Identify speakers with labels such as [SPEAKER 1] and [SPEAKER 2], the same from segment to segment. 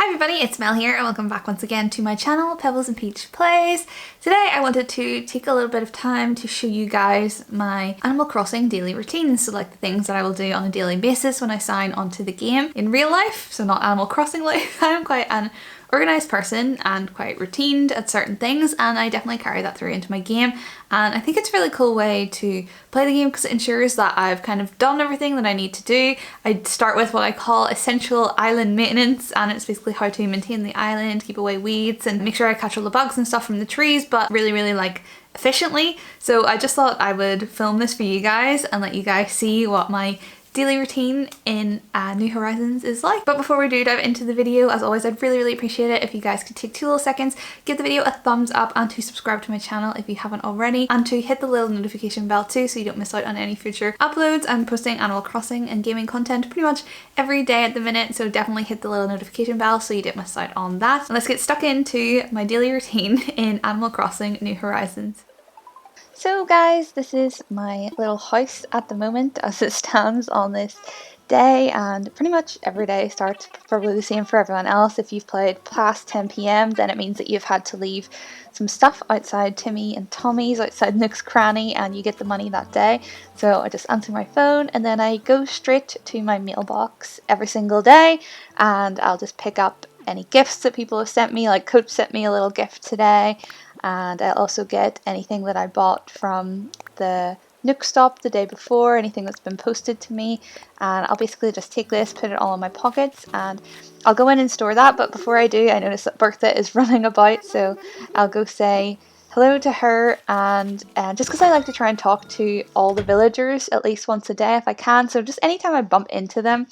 [SPEAKER 1] Hi everybody, it's Mel here and welcome back once again to my channel, Pebbles and Peach Plays. Today I wanted to take a little bit of time to show you guys my Animal Crossing daily routines, so like the things that I will do on a daily basis when I sign onto the game in real life, so not Animal Crossing life. I'm quite an organised person and quite routined at certain things, and I definitely carry that through into my game, and I think it's a really cool way to play the game because it ensures that I've kind of done everything that I need to do. I start with what I call essential island maintenance, and it's basically how to maintain the island, keep away weeds and make sure I catch all the bugs and stuff from the trees, but really like efficiently. So I just thought I would film this for you guys and let you guys see what my daily routine in New Horizons is like. But before we do dive into the video, as always, I'd really appreciate it if you guys could take 2 little seconds, give the video a thumbs up, and to subscribe to my channel if you haven't already, and to hit the little notification bell too so you don't miss out on any future uploads. I'm posting Animal Crossing and gaming content pretty much every day at the minute, so definitely hit the little notification bell so you don't miss out on that. And let's get stuck into my daily routine in Animal Crossing New Horizons. So guys, this is my little house at the moment as it stands on this day, and pretty much every day starts probably the same for everyone else. If you've played past 10 p.m. then it means that you've had to leave some stuff outside Timmy and Tommy's, outside Nook's Cranny, and you get the money that day. So I just answer my phone and then I go straight to my mailbox every single day, and I'll just pick up any gifts that people have sent me. Like Coach sent me a little gift today, and I'll also get anything that I bought from the Nook stop the day before, anything that's been posted to me, and I'll basically just take this, put it all in my pockets, and I'll go in and store that. But before I do, I notice that Bertha is running about, so I'll go say hello to her, and just because I like to try and talk to all the villagers at least once a day if I can, so just anytime I bump into them,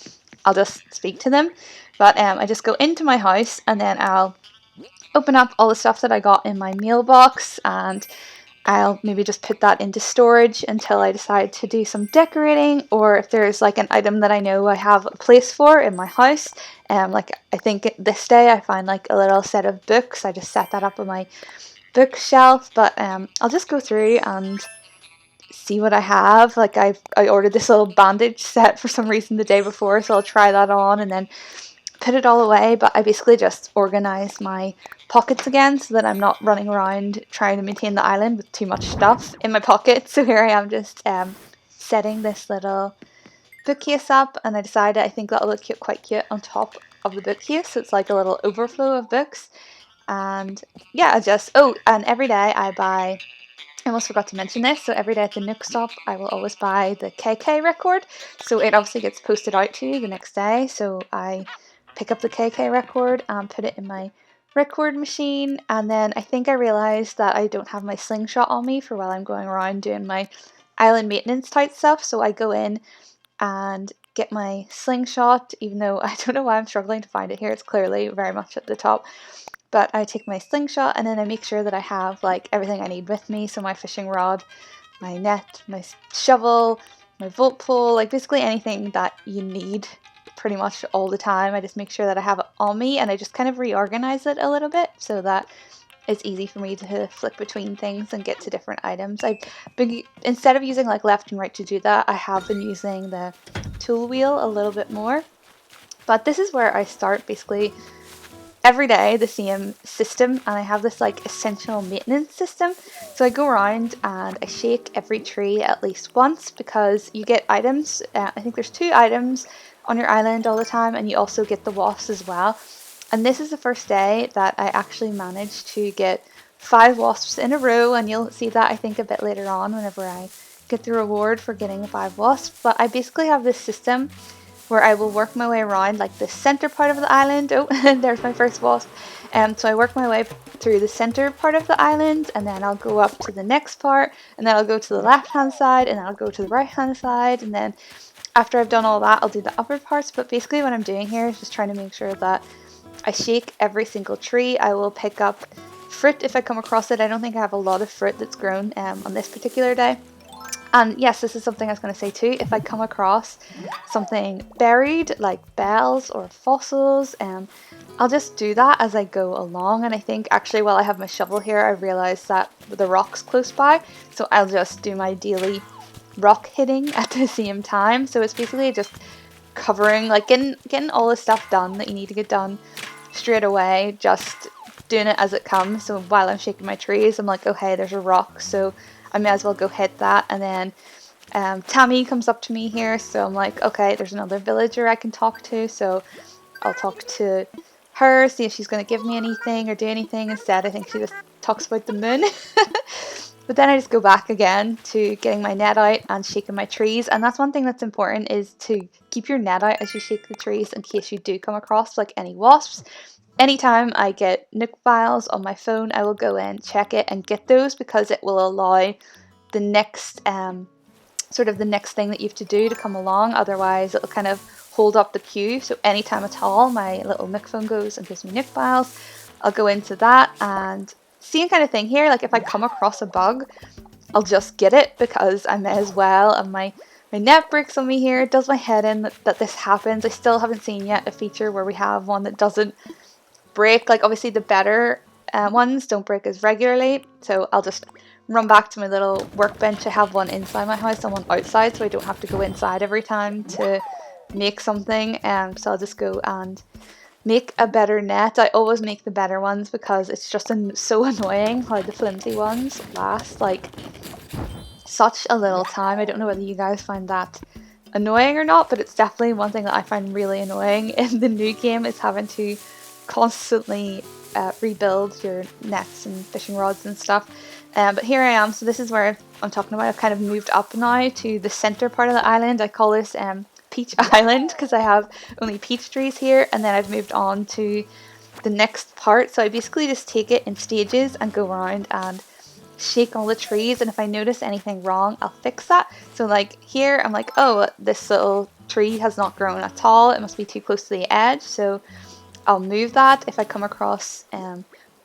[SPEAKER 1] I'll just speak to them. But I just go into my house and then I'll open up all the stuff that I got in my mailbox, and I'll maybe just put that into storage until I decide to do some decorating, or if there's like an item that I know I have a place for in my house. Like I think this day I find like a little set of books. I just set that up on my bookshelf, but I'll just go through and see what I have. Like I ordered this little bandage set for some reason the day before, so I'll try that on and then put it all away. But I basically just organize my pockets again so that I'm not running around trying to maintain the island with too much stuff in my pockets. So here I am just setting this little bookcase up, and I decided I think that'll look quite cute on top of the bookcase, so it's like a little overflow of books. And yeah, and every day I buy, I almost forgot to mention this, so every day at the Nook stop I will always buy the KK record, so it obviously gets posted out to you the next day. So I pick up the KK record and put it in my record machine, and then I think I realized that I don't have my slingshot on me for while I'm going around doing my island maintenance type stuff, so I go in and get my slingshot, even though I don't know why I'm struggling to find it here. It's clearly very much at the top. But I take my slingshot and then I make sure that I have like everything I need with me. So my fishing rod, my net, my shovel, my volt pole, like basically anything that you need pretty much all the time. I just make sure that I have it on me, and I just kind of reorganize it a little bit so that it's easy for me to flick between things and get to different items. Instead of using like left and right to do that, I have been using the tool wheel a little bit more. But this is where I start basically every day, the same system, and I have this like essential maintenance system. So I go around and I shake every tree at least once, because you get items. I think there's 2 items on your island all the time, and you also get the wasps as well. And this is the first day that I actually managed to get 5 wasps in a row, and you'll see that I think a bit later on whenever I get the reward for getting 5 wasps. But I basically have this system where I will work my way around like the center part of the island. Oh, there's my first wasp. So I work my way through the center part of the island, and then I'll go up to the next part, and then I'll go to the left hand side, and then I'll go to the right hand side, and then after I've done all that, I'll do the upper parts. But basically what I'm doing here is just trying to make sure that I shake every single tree. I will pick up fruit if I come across it. I don't think I have a lot of fruit that's grown on this particular day. And yes, this is something I was going to say too. If I come across something buried, like bells or fossils, I'll just do that as I go along. And I think actually while I have my shovel here, I realized that the rock's close by, so I'll just do my daily rock hitting at the same time. So it's basically just covering, like getting all the stuff done that you need to get done straight away, just doing it as it comes. So while I'm shaking my trees, I'm like, oh hey, there's a rock, so I may as well go hit that. And then Tammy comes up to me here, so I'm like, okay, there's another villager I can talk to, so I'll talk to her, see if she's going to give me anything or do anything. Instead, I think she just talks about the moon. But then I just go back again to getting my net out and shaking my trees. And that's one thing that's important, is to keep your net out as you shake the trees in case you do come across like any wasps. Anytime I get nook files on my phone, I will go in, check it and get those, because it will allow the next sort of the next thing that you have to do to come along. Otherwise it'll kind of hold up the queue. So anytime at all my little nook phone goes and gives me nook files, I'll go into that. And same kind of thing here, like if I come across a bug, I'll just get it, because I may as well. And my net breaks on me here. It does my head in that this happens. I still haven't seen yet a feature where we have one that doesn't break. Like obviously the better ones don't break as regularly, so I'll just run back to my little workbench. I have one inside my house and one outside, so I don't have to go inside every time to make something. So I'll just go and make a better net. I always make the better ones, because it's just so annoying how the flimsy ones last like such a little time. I don't know whether you guys find that annoying or not, but it's definitely one thing that I find really annoying in the new game, is having to constantly rebuild your nets and fishing rods and stuff. But here I am, so this is where I'm talking about. I've kind of moved up now to the center part of the island. I call this Peach Island, because I have only peach trees here, and then I've moved on to the next part. So I basically just take it in stages and go around and shake all the trees, and if I notice anything wrong, I'll fix that. So like here, I'm like, oh, this little tree has not grown at all, it must be too close to the edge, so I'll move that. If I come across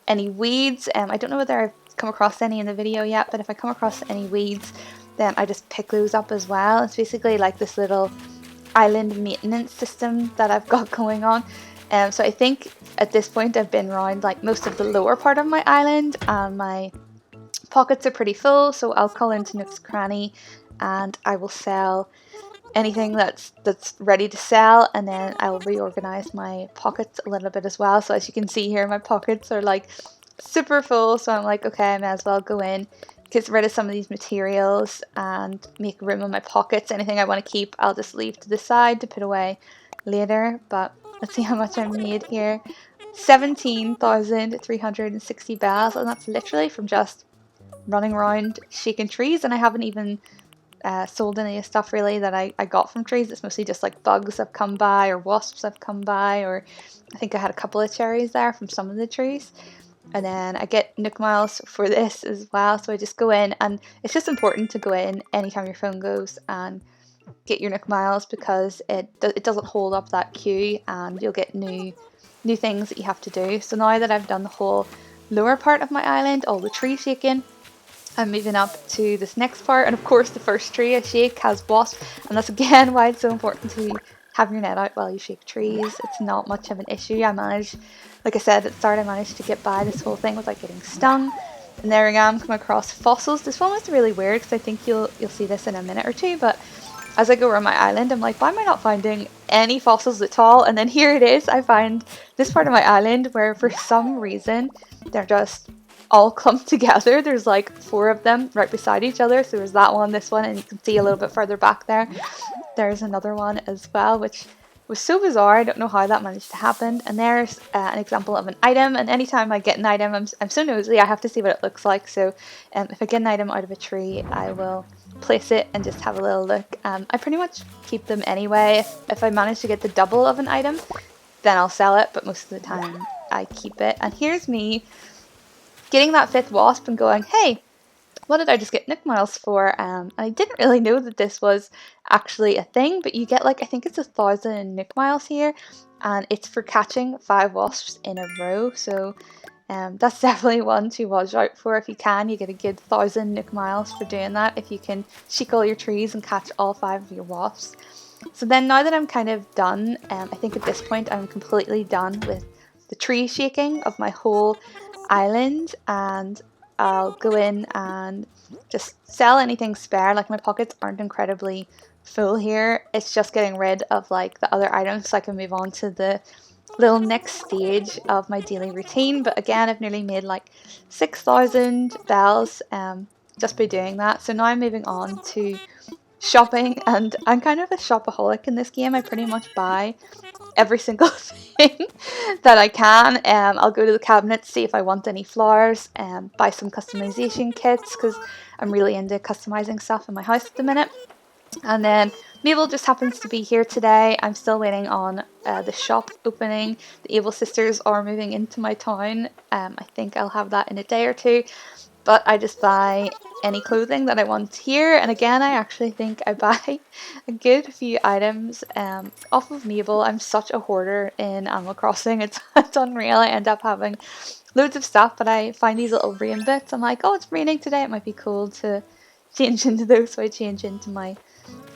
[SPEAKER 1] any weeds, I don't know whether I've come across any in the video yet, but if I come across any weeds, then I just pick those up as well. It's basically like this little island maintenance system that I've got going on. So I think at this point I've been around like most of the lower part of my island, and my pockets are pretty full, so I'll call into Nook's Cranny and I will sell anything that's ready to sell, and then I'll reorganize my pockets a little bit as well. So as you can see here, my pockets are like super full, so I'm like, okay, I may as well go in, get rid of some of these materials and make room in my pockets. Anything I want to keep, I'll just leave to the side to put away later. But let's see how much I made here. 17,360 bells, and that's literally from just running around shaking trees. And I haven't even sold any stuff really that I got from trees. It's mostly just like bugs have come by, or wasps have come by, or I think I had a couple of cherries there from some of the trees. And then I get nook miles for this as well, so I just go in, and it's just important to go in anytime your phone goes and get your nook miles, because it doesn't hold up that queue, and you'll get new things that you have to do. So now that I've done the whole lower part of my island, all the tree shaking, I'm moving up to this next part, and of course the first tree I shake has wasps, and that's again why it's so important to have your net out while you shake trees. It's not much of an issue. I managed, like I said at the start, I managed to get by this whole thing without getting stung. And there I am, come across fossils. This one was really weird, because I think you'll see this in a minute or two, but as I go around my island, I'm like, why am I not finding any fossils at all? And then here it is, I find this part of my island where for some reason they're just all clumped together. There's like 4 of them right beside each other. So there's that one, this one, and you can see a little bit further back there, there's another one as well, which was so bizarre. I don't know how that managed to happen. And there's an example of an item, and anytime I get an item, I'm so nosy, I have to see what it looks like. So if I get an item out of a tree, I will place it and just have a little look. I pretty much keep them anyway. If I manage to get the double of an item, then I'll sell it, but most of the time I keep it. And here's me getting that 5th wasp and going, hey, what did I just get nook miles for? And I didn't really know that this was actually a thing, but you get like, I think it's 1,000 nook miles here, and it's for catching 5 wasps in a row. So that's definitely one to watch out for. If you can, you get a good 1,000 nook miles for doing that, if you can shake all your trees and catch all 5 of your wasps. So then now that I'm kind of done, I think at this point I'm completely done with the tree shaking of my whole island, and I'll go in and just sell anything spare. Like my pockets aren't incredibly full here. It's just getting rid of like the other items so I can move on to the little next stage of my daily routine. But again, I've nearly made like 6,000 bells just by doing that. So now I'm moving on to shopping, and I'm kind of a shopaholic in this game. I pretty much buy every single thing that I can. I'll go to the cabinet, see if I want any flowers, buy some customization kits because I'm really into customizing stuff in my house at the minute. And then Mabel just happens to be here today. I'm still waiting on the shop opening. The Able sisters are moving into my town. I think I'll have that in a day or two. But I just buy any clothing that I want here. And again, I actually think I buy a good few items off of Mabel. I'm such a hoarder in Animal Crossing. It's unreal. I end up having loads of stuff, but I find these little rain bits. I'm like, oh, it's raining today. It might be cool to change into those. So I change into my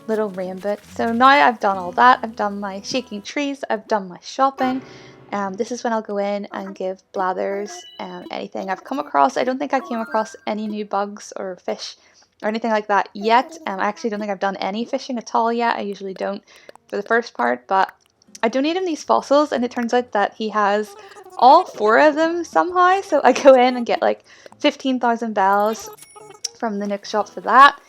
[SPEAKER 1] little rain bits. So now I've done all that. I've done my shaking trees. I've done my shopping. This is when I'll go in and give Blathers anything I've come across. I don't think I came across any new bugs or fish or anything like that yet. I actually don't think I've done any fishing at all yet. I usually don't for the first part, but I donate him these fossils, and it turns out that he has all 4 of them somehow. So I go in and get like 15,000 bells from the Nook shop for that.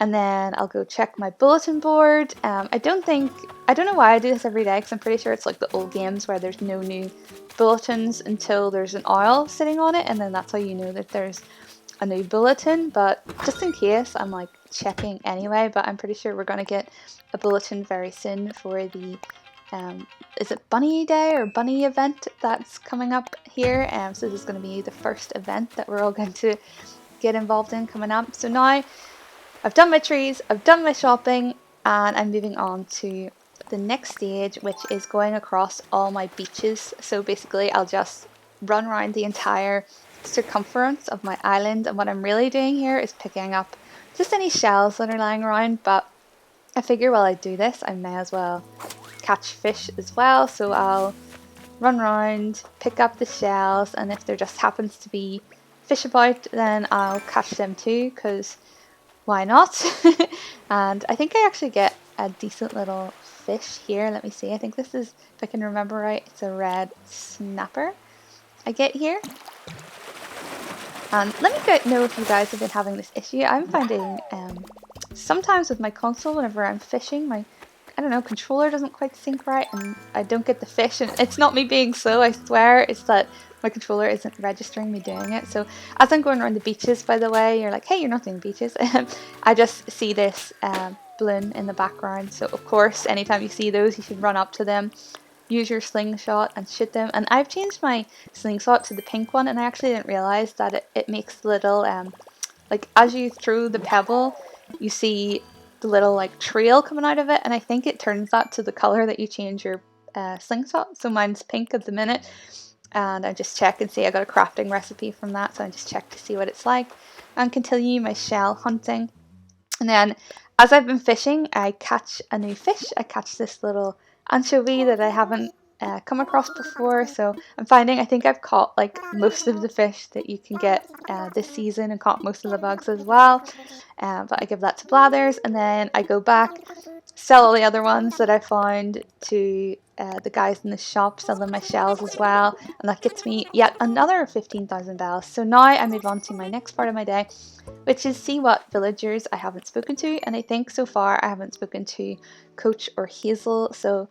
[SPEAKER 1] And then I'll go check my bulletin board. I don't know why I do this every day, because I'm pretty sure it's like the old games where there's no new bulletins until there's an owl sitting on it, and then that's how you know that there's a new bulletin. But just in case, I'm like checking anyway. But I'm pretty sure we're gonna get a bulletin very soon for the is it Bunny Day or Bunny event that's coming up here. So this is going to be the first event that we're all going to get involved in coming up. So now I've done my trees, I've done my shopping, and I'm moving on to the next stage, which is going across all my beaches. So basically I'll just run around the entire circumference of my island, and what I'm really doing here is picking up just any shells that are lying around. But I figure while I do this, I may as well catch fish as well. So I'll run around, pick up the shells, and if there just happens to be fish about, then I'll catch them too, because why not? And I think I actually get a decent little fish here. Let me see. I think this is, if I can remember right, it's a red snapper I get here. And let me know if you guys have been having this issue. I'm finding sometimes with my console, whenever I'm fishing, my controller doesn't quite sync right, and I don't get the fish. And it's not me being slow, I swear, it's that my controller isn't registering me doing it. So as I'm going around the beaches, by the way, you're like, hey, you're not doing beaches. I just see this balloon in the background. So of course, anytime you see those, you should run up to them, use your slingshot and shoot them. And I've changed my slingshot to the pink one, and I actually didn't realize that it makes little, like as you throw the pebble, you see the little like trail coming out of it, and I think it turns that to the color that you change your slingshot. So mine's pink at the minute, and I just check and see I got a crafting recipe from that, so I just check to see what it's like and continue my shell hunting. And then as I've been fishing, I catch a new fish. I catch this little anchovy that I haven't come across before. So I'm finding, I think I've caught like most of the fish that you can get this season, and caught most of the bugs as well. But I give that to Blathers, and then I go back, sell all the other ones that I found to the guys in the shop, sell them my shells as well, and that gets me yet another 15,000 bells. So now I move on to my next part of my day, which is see what villagers I haven't spoken to, and I think so far I haven't spoken to Coach or Hazel, so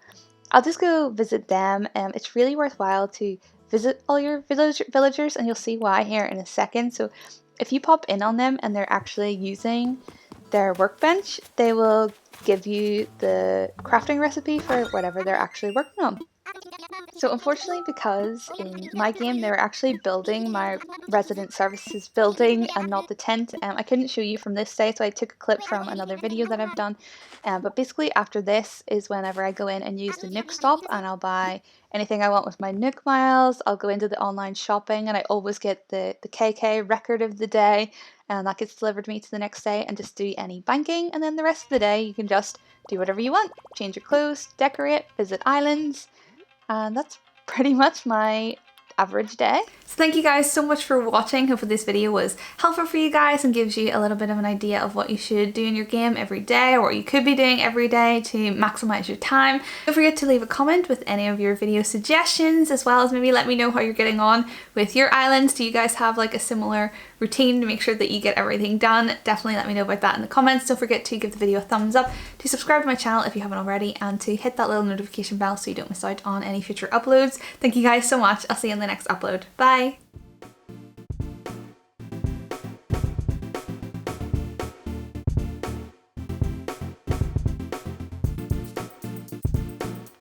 [SPEAKER 1] I'll just go visit them. It's really worthwhile to visit all your villagers, and you'll see why here in a second. So if you pop in on them and they're actually using their workbench, they will give you the crafting recipe for whatever they're actually working on. So unfortunately, because in my game they were actually building my resident services building and not the tent, I couldn't show you from this day, so I took a clip from another video that I've done. But basically after this is whenever I go in and use the Nook stop, and I'll buy anything I want with my Nook miles. I'll go into the online shopping, and I always get the KK record of the day, and that gets delivered to me to the next day, and just do any banking. And then the rest of the day you can just do whatever you want, change your clothes, decorate, visit islands, and that's pretty much my
[SPEAKER 2] average day.
[SPEAKER 1] So thank you guys so much for watching. Hopefully this video was helpful for you guys and gives you a little bit of an idea of what you should do in your game every day, or what you could be doing every day to maximize your time. Don't forget to leave a comment with any of your video suggestions, as well as maybe let me know how you're getting on with your islands. Do you guys have like a similar routine to make sure that you get everything done? Definitely let me know about that in the comments. Don't forget to give the video a thumbs up, to subscribe to my channel if you haven't already, and to hit that little notification bell so you don't miss out on any future uploads. Thank you guys so much. I'll see you in the next upload. Bye!